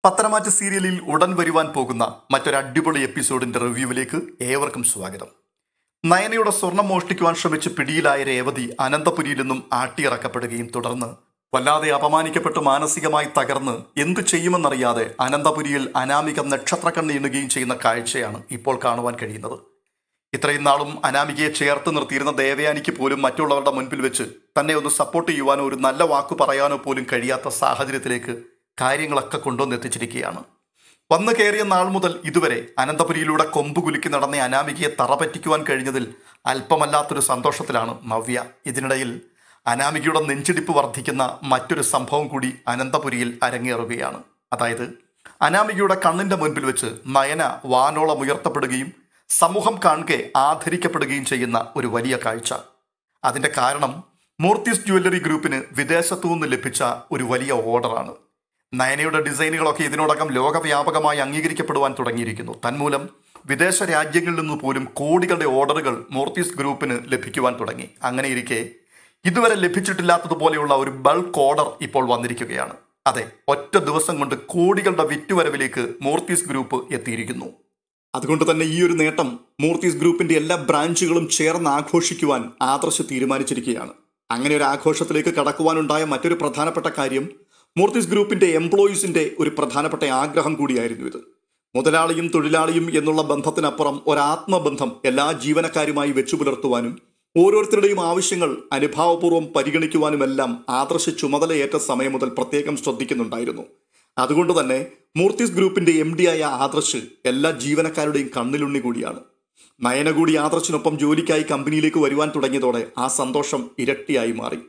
പത്തനംമാറ്റ സീരിയലിൽ ഉടൻ വരുവാൻ പോകുന്ന മറ്റൊരു അടിപൊളി എപ്പിസോഡിന്റെ റിവ്യൂവിലേക്ക് ഏവർക്കും സ്വാഗതം. നയനയുടെ സ്വർണം മോഷ്ടിക്കുവാൻ ശ്രമിച്ച് പിടിയിലായ രേവതി അനന്തപുരിയിൽ നിന്നും ആട്ടിയിറക്കപ്പെടുകയും തുടർന്ന് വല്ലാതെ അപമാനിക്കപ്പെട്ട് മാനസികമായി തകർന്ന് എന്തു ചെയ്യുമെന്നറിയാതെ അനന്തപുരിയിൽ അനാമിക നക്ഷത്രക്കണ്ണീണുകയും ചെയ്യുന്ന കാഴ്ചയാണ് ഇപ്പോൾ കാണുവാൻ കഴിയുന്നത്. ഇത്രയും നാളും അനാമികയെ ചേർത്ത് നിർത്തിയിരുന്ന ദേവയാനിക്ക് പോലും മറ്റുള്ളവരുടെ മുൻപിൽ വെച്ച് തന്നെ ഒന്ന് സപ്പോർട്ട് ചെയ്യുവാനോ ഒരു നല്ല വാക്ക് പറയാനോ പോലും കഴിയാത്ത സാഹചര്യത്തിലേക്ക് കാര്യങ്ങളൊക്കെ കൊണ്ടുവന്നെത്തിച്ചിരിക്കുകയാണ്. വന്നു കയറിയ നാൾ മുതൽ ഇതുവരെ അനന്തപുരിയിലൂടെ കൊമ്പ് കുലുക്കി നടന്ന അനാമികയെ തറപറ്റിക്കുവാൻ കഴിഞ്ഞതിൽ അല്പമല്ലാത്തൊരു സന്തോഷത്തിലാണ് നവ്യ. ഇതിനിടയിൽ അനാമികയുടെ നെഞ്ചിടിപ്പ് വർദ്ധിക്കുന്ന മറ്റൊരു സംഭവം കൂടി അനന്തപുരിയിൽ അരങ്ങേറുകയാണ്. അതായത് അനാമികയുടെ കണ്ണിൻ്റെ മുൻപിൽ വെച്ച് നയന വാനോളം ഉയർത്തപ്പെടുകയും സമൂഹം കാണുകെ ആദരിക്കപ്പെടുകയും ചെയ്യുന്ന ഒരു വലിയ കാഴ്ച. അതിൻ്റെ കാരണം മൂർത്തിസ് ജ്വല്ലറി ഗ്രൂപ്പിന് വിദേശത്തു നിന്ന് ലഭിച്ച ഒരു വലിയ ഓർഡറാണ്. നയനയുടെ ഡിസൈനുകളൊക്കെ ഇതിനോടകം ലോകവ്യാപകമായി അംഗീകരിക്കപ്പെടുവാൻ തുടങ്ങിയിരിക്കുന്നു. തന്മൂലം വിദേശ രാജ്യങ്ങളിൽ നിന്ന് പോലും കോടികളുടെ ഓർഡറുകൾ മൂർത്തിസ് ഗ്രൂപ്പിന് ലഭിക്കുവാൻ തുടങ്ങി. അങ്ങനെയിരിക്കെ ഇതുവരെ ലഭിച്ചിട്ടില്ലാത്തതുപോലെയുള്ള ഒരു ബൾക്ക് ഓർഡർ ഇപ്പോൾ വന്നിരിക്കുകയാണ്. അതെ, ഒറ്റ ദിവസം കൊണ്ട് കോടികളുടെ വിറ്റുവരവിലേക്ക് മൂർത്തിസ് ഗ്രൂപ്പ് എത്തിയിരിക്കുന്നു. അതുകൊണ്ട് തന്നെ ഈ ഒരു നേട്ടം മൂർത്തിസ് ഗ്രൂപ്പിന്റെ എല്ലാ ബ്രാഞ്ചുകളും ചേർന്ന് ആഘോഷിക്കുവാൻ ആദർശ് തീരുമാനിച്ചിരിക്കുകയാണ്. അങ്ങനെ ഒരു ആഘോഷത്തിലേക്ക് കടക്കുവാനുണ്ടായ മറ്റൊരു പ്രധാനപ്പെട്ട കാര്യം മൂർത്തിസ് ഗ്രൂപ്പിന്റെ എംപ്ലോയീസിന്റെ ഒരു പ്രധാനപ്പെട്ട ആഗ്രഹം കൂടിയായിരുന്നു ഇത്. മുതലാളിയും തൊഴിലാളിയും എന്നുള്ള ബന്ധത്തിനപ്പുറം ഒരാത്മബന്ധം എല്ലാ ജീവനക്കാരുമായി വെച്ചു പുലർത്തുവാനും ഓരോരുത്തരുടെയും ആവശ്യങ്ങൾ അനുഭാവപൂർവ്വം പരിഗണിക്കുവാനുമെല്ലാം ആദർശ് ചുമതലയേറ്റ സമയം മുതൽ പ്രത്യേകം ശ്രദ്ധിക്കുന്നുണ്ടായിരുന്നു. അതുകൊണ്ട് തന്നെ മൂർത്തിസ് ഗ്രൂപ്പിന്റെ MD ആയ ആദർശ് എല്ലാ ജീവനക്കാരുടെയും കണ്ണിലുണ്ണി കൂടിയാണ്. നയന കൂടി ആദർശിനൊപ്പം ജോലിക്കായി കമ്പനിയിലേക്ക് വരുവാൻ തുടങ്ങിയതോടെ ആ സന്തോഷം ഇരട്ടിയായി മാറി.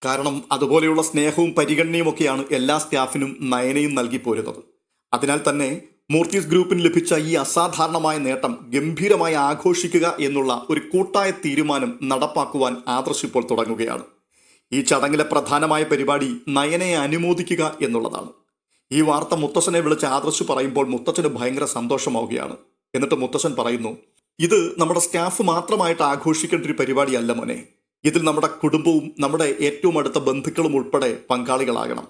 കാരണം അതുപോലെയുള്ള സ്നേഹവും പരിഗണനയും ഒക്കെയാണ് എല്ലാ സ്റ്റാഫിനും നയനയും നൽകി പോരുന്നത്. അതിനാൽ തന്നെ മൂർത്തിസ് ഗ്രൂപ്പിന് ലഭിച്ച ഈ അസാധാരണമായ നേട്ടം ഗംഭീരമായി ആഘോഷിക്കുക എന്നുള്ള ഒരു കൂട്ടായ തീരുമാനം നടപ്പാക്കുവാൻ ആദർശ് ഇപ്പോൾ തുടങ്ങുകയാണ്. ഈ ചടങ്ങിലെ പ്രധാനമായ പരിപാടി നയനയെ അനുമോദിക്കുക എന്നുള്ളതാണ്. ഈ വാർത്ത മുത്തശ്ശനെ വിളിച്ച് ആദർശ് പറയുമ്പോൾ മുത്തച്ഛന് ഭയങ്കര സന്തോഷമാവുകയാണ്. എന്നിട്ട് മുത്തശ്ശൻ പറയുന്നു, ഇത് നമ്മുടെ സ്റ്റാഫ് മാത്രമായിട്ട് ആഘോഷിക്കേണ്ട ഒരു പരിപാടിയല്ല മോനെ. ഇതിൽ നമ്മുടെ കുടുംബവും നമ്മുടെ ഏറ്റവും അടുത്ത ബന്ധുക്കളും ഉൾപ്പെടെ പങ്കാളികളാകണം.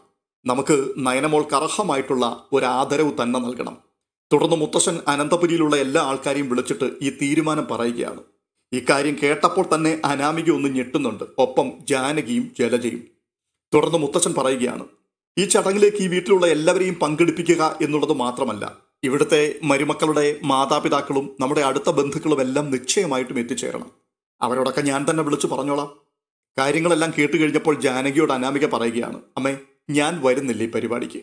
നമുക്ക് നയനമോൾക്ക് അർഹമായിട്ടുള്ള ഒരു ആദരവ് തന്നെ നൽകണം. തുടർന്ന് മുത്തശ്ശൻ അനന്തപുരിയിലുള്ള എല്ലാ ആൾക്കാരെയും വിളിച്ചിട്ട് ഈ തീരുമാനം പറയുകയാണ്. ഈ കാര്യം കേട്ടപ്പോൾ തന്നെ അനാമിക ഒന്ന് ഞെട്ടുന്നുണ്ട്, ഒപ്പം ജാനകിയും ജലജയും. തുടർന്ന് മുത്തശ്ശൻ പറയുകയാണ്, ഈ ചടങ്ങിലേക്ക് ഈ വീട്ടിലുള്ള എല്ലാവരെയും പങ്കെടുപ്പിക്കുക എന്നുള്ളത് മാത്രമല്ല, ഇവിടുത്തെ മരുമക്കളുടെ മാതാപിതാക്കളും നമ്മുടെ അടുത്ത ബന്ധുക്കളും എല്ലാം നിശ്ചയമായിട്ടും എത്തിച്ചേരണം. അവരോടൊക്കെ ഞാൻ തന്നെ വിളിച്ചു പറഞ്ഞോളാം. കാര്യങ്ങളെല്ലാം കേട്ട് കഴിഞ്ഞപ്പോൾ ജാനകിയോട് അനാമിക പറയുകയാണ്, അമ്മേ, ഞാൻ വരുന്നില്ല ഈ പരിപാടിക്ക്.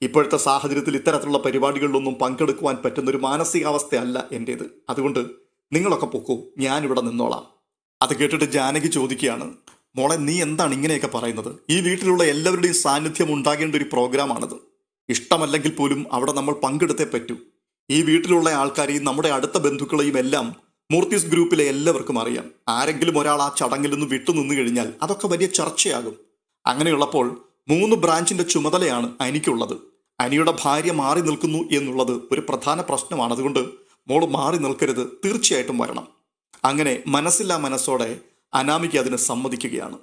ഇപ്പോഴത്തെ സാഹചര്യത്തിൽ ഇത്തരത്തിലുള്ള പരിപാടികളിലൊന്നും പങ്കെടുക്കുവാൻ പറ്റുന്നൊരു മാനസികാവസ്ഥയല്ല എൻ്റേത്. അതുകൊണ്ട് നിങ്ങളൊക്കെ പൊക്കൂ, ഞാനിവിടെ നിന്നോളാം. അത് കേട്ടിട്ട് ജാനകി ചോദിക്കുകയാണ്, മോളെ, നീ എന്താണ് ഇങ്ങനെയൊക്കെ പറയുന്നത്? ഈ വീട്ടിലുള്ള എല്ലാവരുടെയും സാന്നിധ്യം ഉണ്ടാകേണ്ട ഒരു പ്രോഗ്രാമാണത്. ഇഷ്ടമല്ലെങ്കിൽ പോലും അവിടെ നമ്മൾ പങ്കെടുത്തേ പറ്റൂ. ഈ വീട്ടിലുള്ള ആൾക്കാരെയും നമ്മുടെ അടുത്ത ബന്ധുക്കളെയും എല്ലാം മൂർത്തിസ് ഗ്രൂപ്പിലെ എല്ലാവർക്കും അറിയാം. ആരെങ്കിലും ഒരാൾ ആ ചടങ്ങിൽ നിന്ന് വിട്ടുനിന്നു കഴിഞ്ഞാൽ അതൊക്കെ വലിയ ചർച്ചയാകും. അങ്ങനെയുള്ളപ്പോൾ 3 ബ്രാഞ്ചിന്റെ ചുമതലയാണ് അനിക്കുള്ളത്. അനിയുടെ ഭാര്യ മാറി നിൽക്കുന്നു എന്നുള്ളത് ഒരു പ്രധാന പ്രശ്നമാണ്. അതുകൊണ്ട് മോള് മാറി നിൽക്കരുത്, തീർച്ചയായിട്ടും വരണം. അങ്ങനെ മനസ്സില്ലാ മനസ്സോടെ അനാമിക അതിന് സമ്മതിക്കുകയാണ്.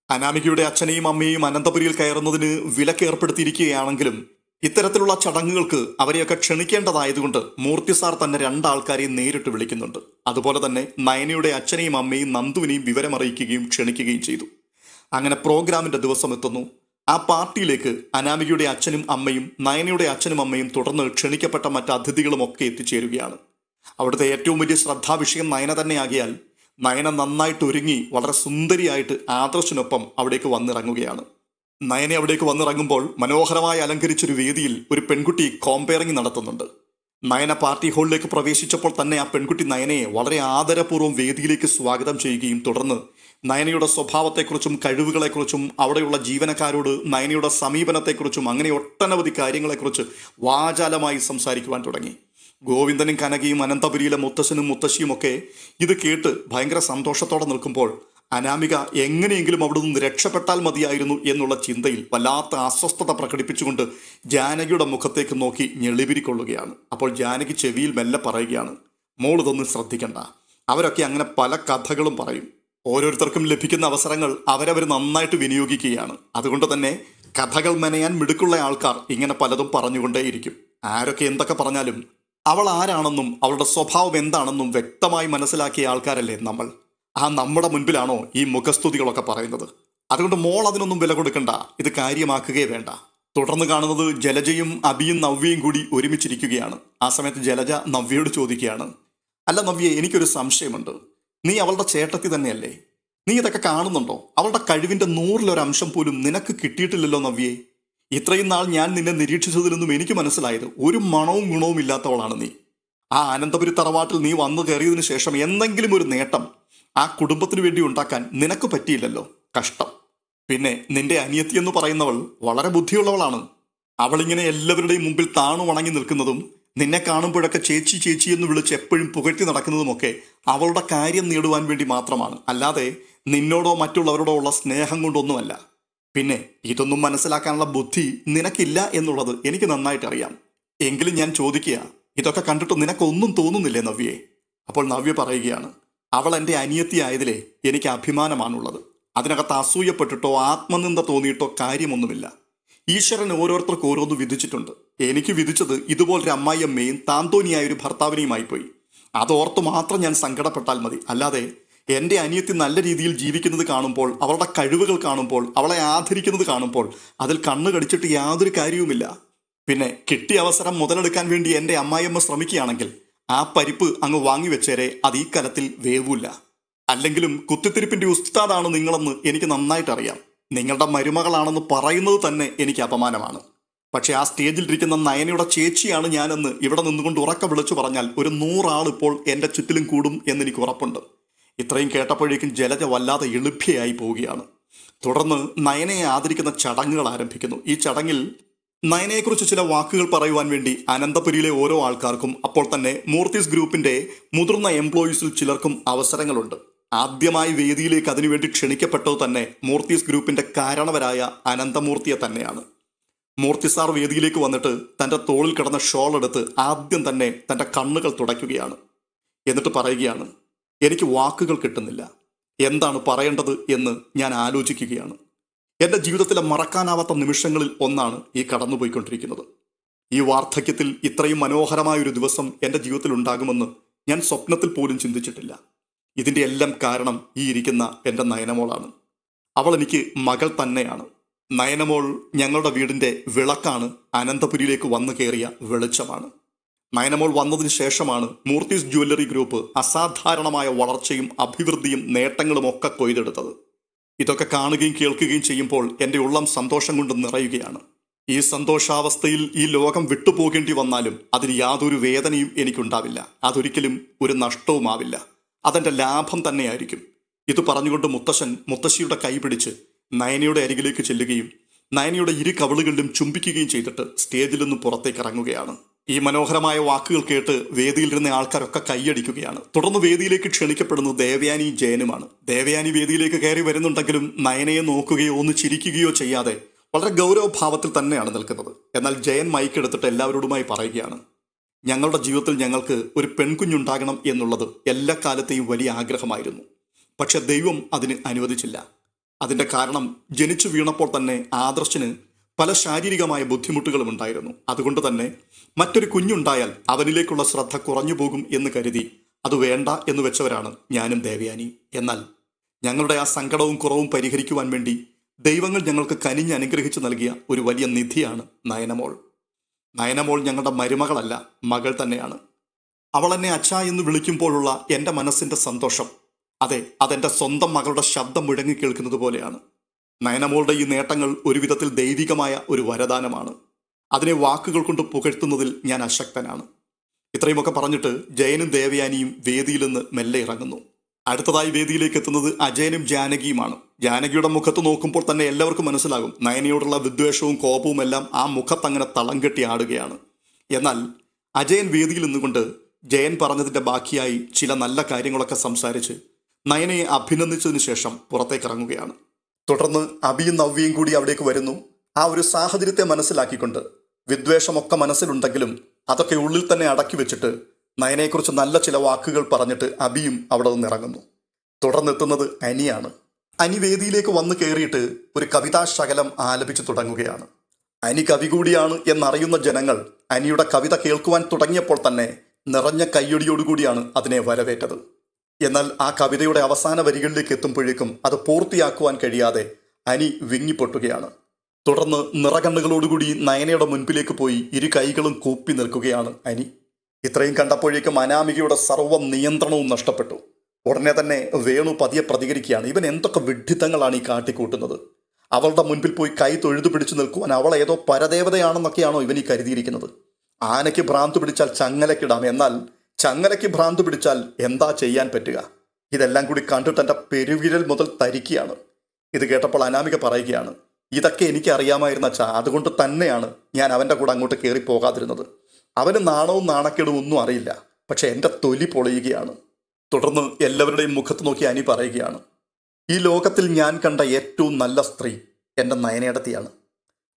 അനാമികയുടെ അച്ഛനെയും അമ്മയെയും അനന്തപുരിയിൽ കയറുന്നതിന് വിലക്കേർപ്പെടുത്തിയിരിക്കുകയാണെങ്കിലും ഇത്തരത്തിലുള്ള ചടങ്ങുകൾക്ക് അവരെയൊക്കെ ക്ഷണിക്കേണ്ടതായതുകൊണ്ട് മൂർത്തി സാർ തന്നെ 2 ആൾക്കാരെയും നേരിട്ട് വിളിക്കുന്നുണ്ട്. അതുപോലെ തന്നെ നയനയുടെ അച്ഛനെയും അമ്മയും നന്ദുവിനെയും വിവരമറിയിക്കുകയും ക്ഷണിക്കുകയും ചെയ്തു. അങ്ങനെ പ്രോഗ്രാമിന്റെ ദിവസം എത്തുന്നു. ആ പാർട്ടിയിലേക്ക് അനാമികയുടെ അച്ഛനും അമ്മയും നയനയുടെ അച്ഛനും അമ്മയും തുടർന്ന് ക്ഷണിക്കപ്പെട്ട മറ്റ് അതിഥികളും ഒക്കെ എത്തിച്ചേരുകയാണ്. അവിടുത്തെ ഏറ്റവും വലിയ ശ്രദ്ധാവിഷയം നയന തന്നെയാകിയാൽ നയന നന്നായിട്ട് ഒരുങ്ങി വളരെ സുന്ദരിയായിട്ട് ആദർശിനൊപ്പം അവിടേക്ക് വന്നിറങ്ങുകയാണ്. നയനെ അവിടേക്ക് വന്നിറങ്ങുമ്പോൾ മനോഹരമായി അലങ്കരിച്ചൊരു വേദിയിൽ ഒരു പെൺകുട്ടി കോമ്പയറിംഗ് നടത്തുന്നുണ്ട്. നയന പാർട്ടി ഹാളിലേക്ക് പ്രവേശിച്ചപ്പോൾ തന്നെ ആ പെൺകുട്ടി നയനയെ വളരെ ആദരപൂർവ്വം വേദിയിലേക്ക് സ്വാഗതം ചെയ്യുകയും തുടർന്ന് നയനയുടെ സ്വഭാവത്തെക്കുറിച്ചും കഴിവുകളെക്കുറിച്ചും അവിടെയുള്ള ജീവനക്കാരോട് നയനയുടെ സമീപനത്തെക്കുറിച്ചും അങ്ങനെ ഒട്ടനവധി കാര്യങ്ങളെക്കുറിച്ച് വാചാലമായി സംസാരിക്കുവാൻ തുടങ്ങി. ഗോവിന്ദനും കനകയും അനന്തപുരിയിലെ മുത്തശ്ശനും മുത്തശ്ശിയും ഒക്കെ ഇത് കേട്ട് ഭയങ്കര സന്തോഷത്തോടെ നിൽക്കുമ്പോൾ അനാമിക എങ്ങനെയെങ്കിലും അവിടെ നിന്ന് രക്ഷപ്പെട്ടാൽ മതിയായിരുന്നു എന്നുള്ള ചിന്തയിൽ വല്ലാത്ത അസ്വസ്ഥത പ്രകടിപ്പിച്ചുകൊണ്ട് ജാനകിയുടെ മുഖത്തേക്ക് നോക്കി ഞെളിപിരിക്കൊള്ളുകയാണ്. അപ്പോൾ ജാനകി ചെവിയിൽ മെല്ലെ പറയുകയാണ്, മോൾ ഇതൊന്നും ശ്രദ്ധിക്കണ്ട. അവരൊക്കെ അങ്ങനെ പല കഥകളും പറയും. ഓരോരുത്തർക്കും ലഭിക്കുന്ന അവസരങ്ങൾ അവരവർ നന്നായിട്ട് വിനിയോഗിക്കുകയാണ്. അതുകൊണ്ട് തന്നെ കഥകൾ മെനയാൻ മിടുക്കുള്ള ആൾക്കാർ ഇങ്ങനെ പലതും പറഞ്ഞുകൊണ്ടേയിരിക്കും. ആരൊക്കെ എന്തൊക്കെ പറഞ്ഞാലും അവൾ ആരാണെന്നും അവളുടെ സ്വഭാവം എന്താണെന്നും വ്യക്തമായി മനസ്സിലാക്കിയ ആൾക്കാരല്ലേ നമ്മൾ. ആ നമ്മുടെ മുൻപിലാണോ ഈ മുഖസ്തുതികളൊക്കെ പറയുന്നത്? അതുകൊണ്ട് മോൾ അതിനൊന്നും വില കൊടുക്കണ്ട, ഇത് കാര്യമാക്കുകയേ വേണ്ട. തുടർന്ന് കാണുന്നത് ജലജയും അബിയും നവ്യയും കൂടി ഒരുമിച്ചിരിക്കുകയാണ്. ആ സമയത്ത് ജലജ നവ്യയോട് ചോദിക്കുകയാണ്, അല്ല നവ്യ, എനിക്കൊരു സംശയമുണ്ട്. നീ അവളുടെ ചേട്ടത്തി തന്നെയല്ലേ? നീ ഇതൊക്കെ കാണുന്നുണ്ടോ? അവളുടെ കഴിവിന്റെ 100% പോലും നിനക്ക് കിട്ടിയിട്ടില്ലല്ലോ നവ്യേ. ഇത്രയും നാൾ ഞാൻ നിന്നെ നിരീക്ഷിച്ചതിൽ നിന്നും എനിക്ക് മനസ്സിലായത് ഒരു മണവും ഗുണവും ഇല്ലാത്തവളാണ് നീ. ആ അനന്തപുരി തറവാട്ടിൽ നീ വന്നു കയറിയതിനു ശേഷം എന്തെങ്കിലും ഒരു നേട്ടം ആ കുടുംബത്തിന് വേണ്ടി ഉണ്ടാക്കാൻ നിനക്ക് പറ്റിയില്ലല്ലോ. കഷ്ടം. പിന്നെ നിന്റെ അനിയത്തി എന്ന് പറയുന്നവൾ വളരെ ബുദ്ധിയുള്ളവളാണ്. അവളിങ്ങനെ എല്ലാവരുടെയും മുമ്പിൽ താണു വണങ്ങി നിൽക്കുന്നതും നിന്നെ കാണുമ്പോഴൊക്കെ ചേച്ചി ചേച്ചി എന്ന് വിളിച്ച് എപ്പോഴും പുകഴ്ത്തി നടക്കുന്നതുമൊക്കെ അവളുടെ കാര്യം നേടുവാൻ വേണ്ടി മാത്രമാണ്, അല്ലാതെ നിന്നോടോ മറ്റുള്ളവരോടോ ഉള്ള സ്നേഹം കൊണ്ടൊന്നുമല്ല. പിന്നെ ഇതൊന്നും മനസ്സിലാക്കാനുള്ള ബുദ്ധി നിനക്കില്ല എന്നുള്ളത് എനിക്ക് നന്നായിട്ട് അറിയാം. എങ്കിലും ഞാൻ ചോദിക്കുക, ഇതൊക്കെ കണ്ടിട്ട് നിനക്കൊന്നും തോന്നുന്നില്ലേ നവ്യയെ? അപ്പോൾ നവ്യ പറയുകയാണ്, അവൾ എൻ്റെ അനിയത്തി ആയതിലേ എനിക്ക് അഭിമാനമാണുള്ളത്. അതിനകത്ത് അസൂയപ്പെട്ടിട്ടോ ആത്മനിന്ദ തോന്നിയിട്ടോ കാര്യമൊന്നുമില്ല. ഈശ്വരൻ ഓരോരുത്തർക്ക് ഓരോന്ന് വിധിച്ചിട്ടുണ്ട്. എനിക്ക് വിധിച്ചത് ഇതുപോലൊരു അമ്മായിയമ്മയും താന്തോനിയായൊരു ഭർത്താവിനെയുമായി പോയി. അതോർത്ത് മാത്രം ഞാൻ സങ്കടപ്പെട്ടാൽ മതി. അല്ലാതെ എൻ്റെ അനിയത്തി നല്ല രീതിയിൽ ജീവിക്കുന്നത് കാണുമ്പോൾ, അവളുടെ കഴിവുകൾ കാണുമ്പോൾ, അവളെ ആദരിക്കുന്നത് കാണുമ്പോൾ അതിൽ കണ്ണു കടിച്ചിട്ട് യാതൊരു കാര്യവുമില്ല. പിന്നെ കിട്ടിയ അവസരം മുതലെടുക്കാൻ വേണ്ടി എൻ്റെ അമ്മായിയമ്മ ശ്രമിക്കുകയാണെങ്കിൽ ആ പരിപ്പ് അങ്ങ് വാങ്ങിവെച്ചേരെ, അത് ഈ കലത്തിൽ വേവൂല്ല. അല്ലെങ്കിലും കുത്തിത്തിരിപ്പിന്റെ ഉസ്താദാണ് നിങ്ങളെന്ന് എനിക്ക് നന്നായിട്ട് അറിയാം. നിങ്ങളുടെ മരുമകളാണെന്ന് പറയുന്നത് തന്നെ എനിക്ക് അപമാനമാണ്. പക്ഷെ ആ സ്റ്റേജിലിരിക്കുന്ന നയനയുടെ ചേച്ചിയാണ് ഞാനെന്ന് ഇവിടെ നിന്നുകൊണ്ട് ഉറക്ക വിളിച്ചു പറഞ്ഞാൽ ഒരു 100 ആൾ ഇപ്പോൾ എൻ്റെ ചുറ്റിലും കൂടും എന്നെനിക്ക് ഉറപ്പുണ്ട്. ഇത്രയും കേട്ടപ്പോഴേക്കും ജലജ വല്ലാതെ എളുപ്പിയായി പോവുകയാണ്. തുടർന്ന് നയനയെ ആദരിക്കുന്ന ചടങ്ങുകൾ ആരംഭിക്കുന്നു. ഈ ചടങ്ങിൽ നയനയെക്കുറിച്ച് ചില വാക്കുകൾ പറയുവാൻ വേണ്ടി അനന്തപുരിയിലെ ഓരോ ആൾക്കാർക്കും അപ്പോൾ തന്നെ മൂർത്തീസ് ഗ്രൂപ്പിന്റെ മുതിർന്ന എംപ്ലോയീസിൽ ചിലർക്കും അവസരങ്ങളുണ്ട്. ആദ്യമായി വേദിയിലേക്ക് അതിനുവേണ്ടി ക്ഷണിക്കപ്പെട്ടത് തന്നെ മൂർത്തീസ് ഗ്രൂപ്പിന്റെ കാരണവരായ അനന്തമൂർത്തിയെ തന്നെയാണ്. മൂർത്തി സാർ വേദിയിലേക്ക് വന്നിട്ട് തൻ്റെ തോളിൽ കിടന്ന ഷോൾ എടുത്ത് ആദ്യം തന്നെ തൻ്റെ കണ്ണുകൾ തുടയ്ക്കുകയാണ്. എന്നിട്ട് പറയുകയാണ്, എനിക്ക് വാക്കുകൾ കിട്ടുന്നില്ല, എന്താണ് പറയേണ്ടത് എന്ന് ഞാൻ ആലോചിക്കുകയാണ്. എൻ്റെ ജീവിതത്തിലെ മറക്കാനാവാത്ത നിമിഷങ്ങളിൽ ഒന്നാണ് ഈ കടന്നുപോയിക്കൊണ്ടിരിക്കുന്നത്. ഈ വാർദ്ധക്യത്തിൽ ഇത്രയും മനോഹരമായൊരു ദിവസം എൻ്റെ ജീവിതത്തിൽ ഉണ്ടാകുമെന്ന് ഞാൻ സ്വപ്നത്തിൽ പോലും ചിന്തിച്ചിട്ടില്ല. ഇതിൻ്റെ എല്ലാം കാരണം ഈ ഇരിക്കുന്ന എൻ്റെ നയനമോളാണ്. അവൾ എനിക്ക് മകൾ തന്നെയാണ്. നയനമോൾ ഞങ്ങളുടെ വീടിൻ്റെ വിളക്കാണ്, അനന്തപുരിയിലേക്ക് വന്നു കയറിയ വെളിച്ചമാണ്. നയനമോൾ വന്നതിന് ശേഷമാണ് മൂർത്തീസ് ജ്വല്ലറി ഗ്രൂപ്പ് അസാധാരണമായ വളർച്ചയും അഭിവൃദ്ധിയും നേട്ടങ്ങളും ഒക്കെ കൊയ്തെടുത്തത്. ഇതൊക്കെ കാണുകയും കേൾക്കുകയും ചെയ്യുമ്പോൾ എൻ്റെ ഉള്ളം സന്തോഷം കൊണ്ട് നിറയുകയാണ്. ഈ സന്തോഷാവസ്ഥയിൽ ഈ ലോകം വിട്ടുപോകേണ്ടി വന്നാലും അതിന് യാതൊരു വേദനയും എനിക്കുണ്ടാവില്ല. അതൊരിക്കലും ഒരു നഷ്ടവുമാവില്ല. അതെൻ്റെ ലാഭം തന്നെയായിരിക്കും. ഇത് പറഞ്ഞുകൊണ്ട് മുത്തശ്ശൻ മുത്തശ്ശിയുടെ കൈ പിടിച്ച് നയനയുടെ അരികിലേക്ക് ചെല്ലുകയും നയനയുടെ ഇരു കവിളുകളിലും ചുംബിക്കുകയും ചെയ്തിട്ട് സ്റ്റേജിൽ നിന്ന് പുറത്തേക്ക് ഇറങ്ങുകയാണ്. ഈ മനോഹരമായ വാക്കുകൾ കേട്ട് വേദിയിലിരുന്ന ആൾക്കാരൊക്കെ കൈയടിക്കുകയാണ്. തുടർന്ന് വേദിയിലേക്ക് ക്ഷണിക്കപ്പെടുന്നത് ദേവയാനി ജയനുമാണ്. ദേവയാനി വേദിയിലേക്ക് കയറി വരുന്നുണ്ടെങ്കിലും നയനയെ നോക്കുകയോ ഒന്ന് ചിരിക്കുകയോ ചെയ്യാതെ വളരെ ഗൗരവഭാവത്തിൽ തന്നെയാണ് നിൽക്കുന്നത്. എന്നാൽ ജയൻ മൈക്കെടുത്തിട്ട് എല്ലാവരോടുമായി പറയുകയാണ്, ഞങ്ങളുടെ ജീവിതത്തിൽ ഞങ്ങൾക്ക് ഒരു പെൺകുഞ്ഞുണ്ടാകണം എന്നുള്ളത് എല്ലാ കാലത്തെയും വലിയ ആഗ്രഹമായിരുന്നു. പക്ഷെ ദൈവം അതിന് അനുവദിച്ചില്ല. അതിൻ്റെ കാരണം ജനിച്ചു വീണപ്പോൾ തന്നെ ആദർശിന് പല ശാരീരികമായ ബുദ്ധിമുട്ടുകളും ഉണ്ടായിരുന്നു. അതുകൊണ്ട് തന്നെ മറ്റൊരു കുഞ്ഞുണ്ടായാൽ അവനിലേക്കുള്ള ശ്രദ്ധ കുറഞ്ഞു പോകും എന്ന് കരുതി അത് വേണ്ട എന്ന് വെച്ചവരാണ് ഞാനും ദേവയാനി. എന്നാൽ ഞങ്ങളുടെ ആ സങ്കടവും കുറവും പരിഹരിക്കുവാൻ വേണ്ടി ദൈവങ്ങൾ ഞങ്ങൾക്ക് കനിഞ്ഞ് അനുഗ്രഹിച്ചു നൽകിയ ഒരു വലിയ നിധിയാണ് നയനമോൾ. നയനമോൾ ഞങ്ങളുടെ മരുമകളല്ല, മകൾ തന്നെയാണ്. അവൾ എന്നെ അച്ഛാ എന്ന് വിളിക്കുമ്പോഴുള്ള എൻ്റെ മനസ്സിൻ്റെ സന്തോഷം, അതെൻ്റെ സ്വന്തം മകളുടെ ശബ്ദം മുഴങ്ങി കേൾക്കുന്നത് പോലെയാണ്. നയനമോളുടെ ഈ നേട്ടങ്ങൾ ഒരു വിധത്തിൽ ദൈവികമായ ഒരു വരദാനമാണ്. അതിനെ വാക്കുകൾ കൊണ്ട് പുകഴ്ത്തുന്നതിൽ ഞാൻ അശക്തനാണ്. ഇത്രയുമൊക്കെ പറഞ്ഞിട്ട് ജയനും ദേവയാനിയും വേദിയിൽ നിന്ന് മെല്ലെ ഇറങ്ങുന്നു. അടുത്തതായി വേദിയിലേക്ക് എത്തുന്നത് അജയനും ജാനകിയുമാണ്. ജാനകിയുടെ മുഖത്ത് നോക്കുമ്പോൾ തന്നെ എല്ലാവർക്കും മനസ്സിലാകും നയനയോടുള്ള വിദ്വേഷവും കോപവും എല്ലാം ആ മുഖത്തങ്ങനെ തളം കെട്ടി ആടുകയാണ്. എന്നാൽ അജയൻ വേദിയിൽ നിന്നുകൊണ്ട് ജയൻ പറഞ്ഞതിൻ്റെ ബാക്കിയായി ചില നല്ല കാര്യങ്ങളൊക്കെ സംസാരിച്ച് നയനയെ അഭിനന്ദിച്ചതിന് ശേഷം പുറത്തേക്ക് ഇറങ്ങുകയാണ്. തുടർന്ന് അബിയും നവ്യയും കൂടി അവിടേക്ക് വരുന്നു. ആ ഒരു സാഹചര്യത്തെ മനസ്സിലാക്കിക്കൊണ്ട് വിദ്വേഷമൊക്കെ മനസ്സിലുണ്ടെങ്കിലും അതൊക്കെ ഉള്ളിൽ തന്നെ അടക്കി വെച്ചിട്ട് നയനയെക്കുറിച്ച് നല്ല ചില വാക്കുകൾ പറഞ്ഞിട്ട് അബിയും അവിടെ നിന്ന് ഇറങ്ങുന്നു. തുടർന്നെത്തുന്നത് അനിയാണ്. അനി വേദിയിലേക്ക് വന്നു കയറിയിട്ട് ഒരു കവിതാശകലം ആലപിച്ചു തുടങ്ങുകയാണ്. അനി കവി കൂടിയാണ് എന്നറിയുന്ന ജനങ്ങൾ അനിയുടെ കവിത കേൾക്കുവാൻ തുടങ്ങിയപ്പോൾ തന്നെ നിറഞ്ഞ കയ്യടിയോടുകൂടിയാണ് അതിനെ വരവേറ്റത്. എന്നാൽ ആ കവിതയുടെ അവസാന വരികളിലേക്ക് എത്തുമ്പോഴേക്കും അത് പൂർത്തിയാക്കുവാൻ കഴിയാതെ അനി വിങ്ങിപ്പൊട്ടുകയാണ്. തുടർന്ന് നിറകണ്ണുകളോടുകൂടി നയനയുടെ മുൻപിലേക്ക് പോയി ഇരു കൈകളും കൂപ്പി നിൽക്കുകയാണ് അനി. ഇത്രയും കണ്ടപ്പോഴേക്കും അനാമികയുടെ സർവ്വ നിയന്ത്രണവും നഷ്ടപ്പെട്ടു. ഉടനെ തന്നെ വേണു പതിയെ പ്രതികരിക്കുകയാണ്. ഇവൻ എന്തൊക്കെ വിഡ്ഢിത്തങ്ങളാണ് ഈ കാട്ടിക്കൂട്ടുന്നത്? അവളുടെ മുൻപിൽ പോയി കൈ തൊഴുതു പിടിച്ചു നിൽക്കുവാൻ അവൾ ഏതോ പരദേവതയാണെന്നൊക്കെയാണോ ഇവൻ ഈ കരുതിയിരിക്കുന്നത്? ആനയ്ക്ക് ഭ്രാന്ത് പിടിച്ചാൽ ചങ്ങലക്കിടാം, എന്നാൽ ചങ്ങലയ്ക്ക് ഭ്രാന്ത് പിടിച്ചാൽ എന്താ ചെയ്യാൻ പറ്റുക? ഇതെല്ലാം കൂടി കണ്ടിട്ട് എൻ്റെ പെരുവിരൽ മുതൽ തരിക്കുകയാണ്. ഇത് കേട്ടപ്പോൾ അനാമിക പറയുകയാണ്, ഇതൊക്കെ എനിക്ക് അറിയാമായിരുന്ന അച്ഛാ, അതുകൊണ്ട് തന്നെയാണ് ഞാൻ അവൻ്റെ കൂടെ അങ്ങോട്ട് കയറി പോകാതിരുന്നത്. അവന് നാണവും നാണക്കേടും ഒന്നും അറിയില്ല, പക്ഷെ എൻ്റെ തൊലി പൊളിയുകയാണ്. തുടർന്ന് എല്ലാവരുടെയും മുഖത്ത് നോക്കി അനി പറയുകയാണ്, ഈ ലോകത്തിൽ ഞാൻ കണ്ട ഏറ്റവും നല്ല സ്ത്രീ എൻ്റെ നയനേടത്തിയാണ്.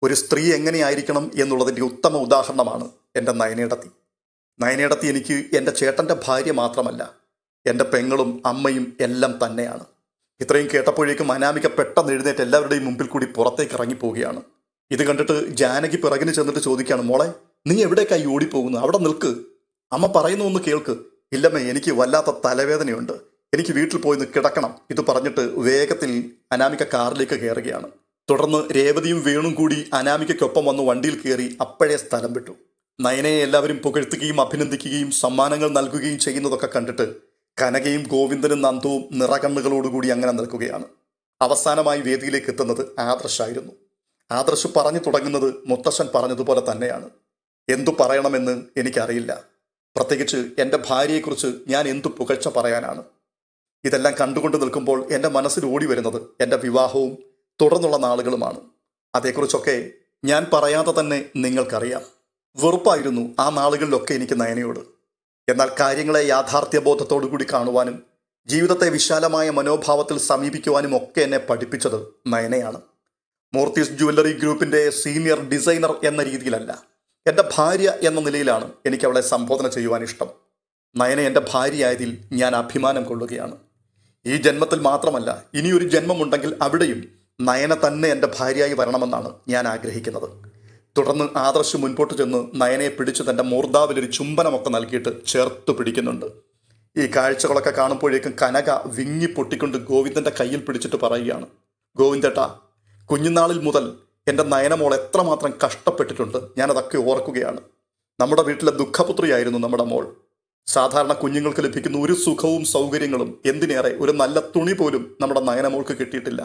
ഒരു സ്ത്രീ എങ്ങനെയായിരിക്കണം എന്നുള്ളതിൻ്റെ ഉത്തമ ഉദാഹരണമാണ് എൻ്റെ നയനേടത്തി. നയനേടത്തി എനിക്ക് എൻ്റെ ചേട്ടൻ്റെ ഭാര്യ മാത്രമല്ല, എൻ്റെ പെങ്ങളും അമ്മയും എല്ലാം തന്നെയാണ്. ഇത്രയും കേട്ടപ്പോഴേക്കും അനാമിക പെട്ടെന്ന് എഴുന്നേറ്റ് എല്ലാവരുടെയും മുമ്പിൽ കൂടി പുറത്തേക്ക് ഇറങ്ങിപ്പോവുകയാണ്. ഇത് കണ്ടിട്ട് ജാനകി പിറകിന് ചെന്നിട്ട് ചോദിക്കുകയാണ്, മോളെ നീ എവിടേക്കായി ഓടിപ്പോകുന്നു? അവിടെ നിൽക്ക്, അമ്മ പറയുന്നു ഒന്ന് കേൾക്ക്. ഇല്ലമ്മേ, എനിക്ക് വല്ലാത്ത തലവേദനയുണ്ട്, എനിക്ക് വീട്ടിൽ പോയി കിടക്കണം. ഇത് പറഞ്ഞിട്ട് വേഗത്തിൽ അനാമിക കാറിലേക്ക് കയറുകയാണ്. തുടർന്ന് രേവതിയും വേണും കൂടി അനാമികയ്ക്കൊപ്പം വന്ന് വണ്ടിയിൽ കയറി അപ്പോഴേ സ്ഥലം വിട്ടു. നയനയെ എല്ലാവരും പുകഴ്ത്തുകയും അഭിനന്ദിക്കുകയും സമ്മാനങ്ങൾ നൽകുകയും ചെയ്യുന്നതൊക്കെ കണ്ടിട്ട് കനകയും ഗോവിന്ദനും നന്ദുവും നിറകണ്ണുകളോടുകൂടി അങ്ങനെ നിൽക്കുകയാണ്. അവസാനമായി വേദിയിലേക്ക് എത്തുന്നത് ആദർശായിരുന്നു. ആദർശ് പറഞ്ഞു തുടങ്ങുന്നത് മുത്തശ്ശൻ പറഞ്ഞതുപോലെ തന്നെയാണ്. എന്തു പറയണമെന്ന് എനിക്കറിയില്ല, പ്രത്യേകിച്ച് എൻ്റെ ഭാര്യയെക്കുറിച്ച് ഞാൻ എന്തു പുകഴ്ച പറയാനാണ്. ഇതെല്ലാം കണ്ടുകൊണ്ട് നിൽക്കുമ്പോൾ എൻ്റെ മനസ്സിൽ ഓടി വരുന്നത് എൻ്റെ വിവാഹവും തുടർന്നുള്ള നാളുകളുമാണ്. അതേക്കുറിച്ചൊക്കെ ഞാൻ പറയാതെ തന്നെ നിങ്ങൾക്കറിയാം. വെറുപ്പായിരുന്നു ആ നാളുകളിലൊക്കെ എനിക്ക് നയനയോട്. എന്നാൽ കാര്യങ്ങളെ യാഥാർത്ഥ്യബോധത്തോടു കൂടി കാണുവാനും ജീവിതത്തെ വിശാലമായ മനോഭാവത്തിൽ സമീപിക്കുവാനും ഒക്കെ എന്നെ പഠിപ്പിച്ചത് നയനയാണ്. മൂർത്തീസ് ജ്വല്ലറി ഗ്രൂപ്പിൻ്റെ സീനിയർ ഡിസൈനർ എന്ന രീതിയിലല്ല, എൻ്റെ ഭാര്യ എന്ന നിലയിലാണ് എനിക്ക് അവളെ സംബോധന ചെയ്യുവാൻ ഇഷ്ടം. നയന എൻ്റെ ഭാര്യയായതിൽ ഞാൻ അഭിമാനം കൊള്ളുകയാണ്. ഈ ജന്മത്തിൽ മാത്രമല്ല, ഇനിയൊരു ജന്മമുണ്ടെങ്കിൽ അവിടെയും നയന തന്നെ എൻ്റെ ഭാര്യയായി വരണമെന്നാണ് ഞാൻ ആഗ്രഹിക്കുന്നത്. തുടർന്ന് ആദർശ് മുൻപോട്ട് ചെന്ന് നയനയെ പിടിച്ച് തൻ്റെ മൂർധാവിലൊരു ചുംബനമൊക്കെ നൽകിയിട്ട് ചേർത്ത് പിടിക്കുന്നുണ്ട്. ഈ കാഴ്ചകളൊക്കെ കാണുമ്പോഴേക്കും കനക വിങ്ങി പൊട്ടിക്കൊണ്ട് ഗോവിന്ദൻ്റെ കയ്യിൽ പിടിച്ചിട്ട് പറയുകയാണ്, ഗോവിന്ദേട്ടാ, കുഞ്ഞുനാളിൽ മുതൽ എൻ്റെ നയനമോൾ എത്രമാത്രം കഷ്ടപ്പെട്ടിട്ടുണ്ട്, ഞാനതൊക്കെ ഓർക്കുകയാണ്. നമ്മുടെ വീട്ടിലെ ദുഃഖപുത്രിയായിരുന്നു നമ്മുടെ മോൾ. സാധാരണ കുഞ്ഞുങ്ങൾക്ക് ലഭിക്കുന്ന ഒരു സുഖവും സൗകര്യങ്ങളും, എന്തിനേറെ ഒരു നല്ല തുണി പോലും നമ്മുടെ നയനമോൾക്ക് കിട്ടിയിട്ടില്ല.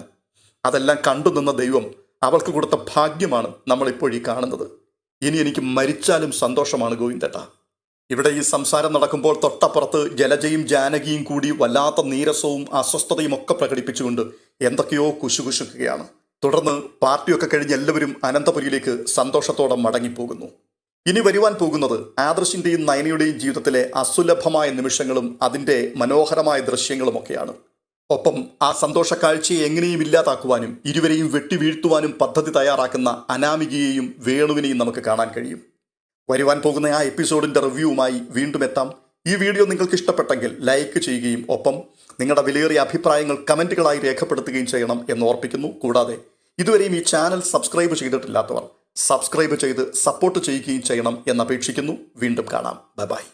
അതെല്ലാം കണ്ടു നിന്ന ദൈവം അവൾക്ക് കൊടുത്ത ഭാഗ്യമാണ് നമ്മളിപ്പോഴീ കാണുന്നത്. ഇനി എനിക്ക് മരിച്ചാലും സന്തോഷമാണ് ഗോവിന്ദേട്ടാ. ഇവിടെ ഈ സംസാരം നടക്കുമ്പോൾ തൊട്ടപ്പുറത്ത് ജലജയും ജാനകിയും കൂടി വല്ലാത്ത നീരസവും അസ്വസ്ഥതയും ഒക്കെ പ്രകടിപ്പിച്ചുകൊണ്ട് എന്തൊക്കെയോ കുശുകുശുക്കുകയാണ്. തുടർന്ന് പാർട്ടിയൊക്കെ കഴിഞ്ഞ് എല്ലാവരും അനന്തപുരിയിലേക്ക് സന്തോഷത്തോടെ മടങ്ങിപ്പോകുന്നു. ഇനി വരുവാൻ പോകുന്നത് ആദർശിൻ്റെയും നയനയുടെയും ജീവിതത്തിലെ അസുലഭമായ നിമിഷങ്ങളും അതിൻ്റെ മനോഹരമായ ദൃശ്യങ്ങളുമൊക്കെയാണ്. ഒപ്പം ആ സന്തോഷ കാഴ്ചയെ എങ്ങനെയും ഇല്ലാതാക്കുവാനും ഇരുവരെയും വെട്ടിവീഴ്ത്തുവാനും പദ്ധതി തയ്യാറാക്കുന്ന അനാമികയെയും വേണുവിനെയും നമുക്ക് കാണാൻ കഴിയും. വരുവാൻ പോകുന്ന ആ എപ്പിസോഡിൻ്റെ റിവ്യൂവുമായി വീണ്ടും എത്താം. ഈ വീഡിയോ നിങ്ങൾക്ക് ഇഷ്ടപ്പെട്ടെങ്കിൽ ലൈക്ക് ചെയ്യുകയും ഒപ്പം നിങ്ങളുടെ വിലയേറിയ അഭിപ്രായങ്ങൾ കമൻറ്റുകളായി രേഖപ്പെടുത്തുകയും ചെയ്യണം എന്ന് ഓർപ്പിക്കുന്നു. കൂടാതെ ഇതുവരെയും ഈ ചാനൽ സബ്സ്ക്രൈബ് ചെയ്തിട്ടില്ലാത്തവർ സബ്സ്ക്രൈബ് ചെയ്ത് സപ്പോർട്ട് ചെയ്യുകയും ചെയ്യണം എന്നപേക്ഷിക്കുന്നു. വീണ്ടും കാണാം. Bye bye.